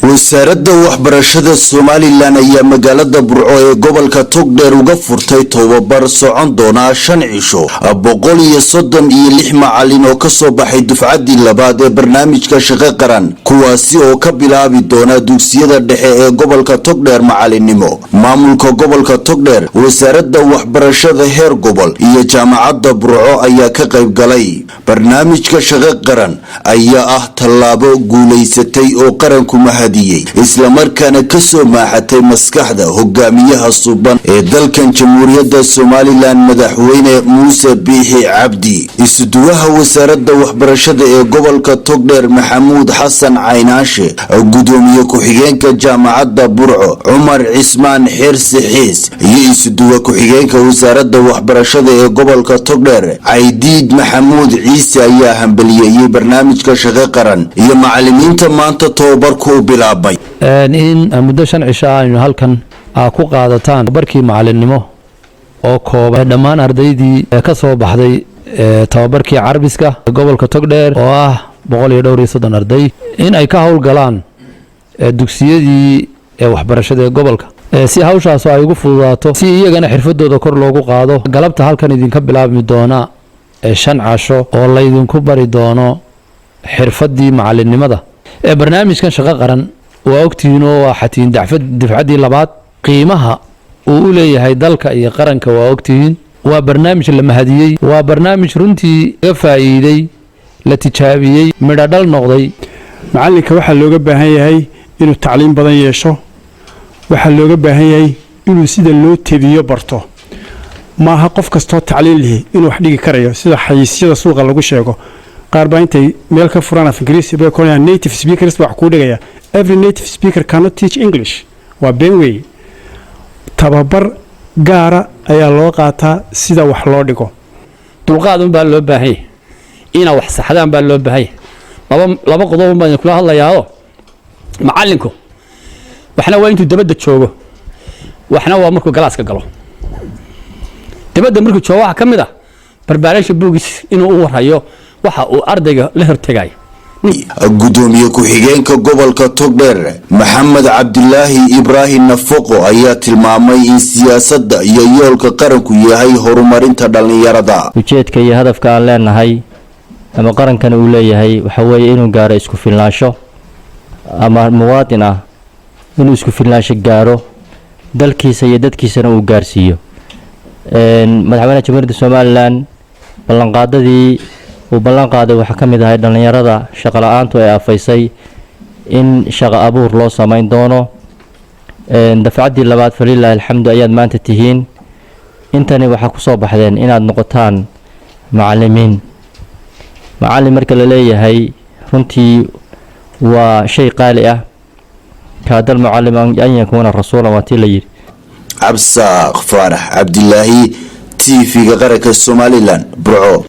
wasaaradda waxbarashada Somaliland ayaa magaalada Burco ee gobolka Togdheer uga furtay tababar socon doona 5 cisho 136 macallin oo ka soo baxay dufcadii labaad ee barnaamijka shaqo qaran kuwaasi oo ka bilaabi doona dugsiyada dhexe ee gobolka Togdheer macallinimo maamulka gobolka Togdheer wasaaradda waxbarashada heer gobol iyo jaamacadda Burco ayaa ka qayb galay barnaamijka shaqo qaran ayaa ah tallaabo guuleysatay oo qaranku isla markaana ka soo maaxatay maskaxda hogaamiyaha suuban ee dalkan jamhuuriyadda Somaliland madaxweyne Muuse Biixi Cabdi isuduwaha wasaaradda waxbarashada ee gobolka Togdheer Maxamuud Xasan Caynaashe gudoomiye ku-xigeenka jaamacadda Burco Cumar Cismaan Xirsi Xiis iyo isuduwa ku-xigeenka wasaaradda waxbarashada ee gobolka Togdheer Caydiid Maxamuud Ciise ayaa hambalyeeyay barnaamijka shaqo qaran iyo macallimiinta maanta tababarku in muddo 5 cisho aynu halkan ku qaadataan tababarkii macallinimo oo kooban dhammaan ardaydii ka soo baxday tababarkii Carabiska gobolka Togdheer oo ah 130 arday in ay ka hawl galaan dugsiyadii waxbarashada ee gobolka si hawshaas ay ugu fududaato si iyagana xirfadooda kor loogu qaado galabta halkan idinka bilaabmi doona 5 casho oo la idinku bari doono xirfadii macallinimada barnaamijkan shaqo qaran waa ogtihiin oo waa xatiin dafcadii labaad qiimaha uu u leeyahay dalka iyo qaranka waa ogtihiin waa barnaamij la mahadiyay waa barnaamij runtii ka faa'iiday la tijaabiyay midho dhal noqday macallinka waxa looga baahan yahay inuu tacliin badan yeesho waxa looga baahan yahay inuu sida loo tabiyo barto maaha qof kastoo tacliin leh inuu wax dhigi karayo sida xayisiinta suuqa lagu sheego qaar baa intay meel ka furaan af Ingiriisi bay koonayaan native speakers wax ku dhigaya every native speaker cannot teach English waa been way tababar gaara ayaa loo qaataa sida wax loo dhigo dulqaad baa loo baahay ina wax saxdaan baa loo baahay laba qodob baan kula hadlayaa macallinku waxna waa intuu dabada joogo waxna waa markuu galaaska galo dabada markuu joogo waxa kamid ah barbaareysha buugis inuu u warayo waxa uu ardayga la hortagay gudoomiye ku-xigeenka gobolka Togdheer Maxamed Cabdilaahi Ibrahim Nafaqo ayaa tilmaamay in siyaasadda iyo yoolka qaranku yahay horumarinta dhalinyarada ujeedka iyo hadafka aan leenahay ama qarankan uu leeyahay waxa weeye inuu gaaro isku filnaansho ama muwaadin ah inuu isku filnaansho gaaro dalkiisa iyo dadkiisana uu gaarsiiyo madaxweynaha jamhuuriyadda Somaliland ballanqaadadii ballan qaaday waxa kamid ah dhalinyarada shaqo la'aantu ay afaysay in shaqo abuur loo sameyn doono dafcadii labaad falilah alxamdu ayaad maanta tihiin intani waxa ku soo baxdeen inaad noqotaan macallimiin macallin marka la leeyahay runtii waa shay qaali ah kaadal muallim an yakuna rasuulan wa tilayir Absaaq Farax Cabdilaahi TV qaranka Somaliland Burco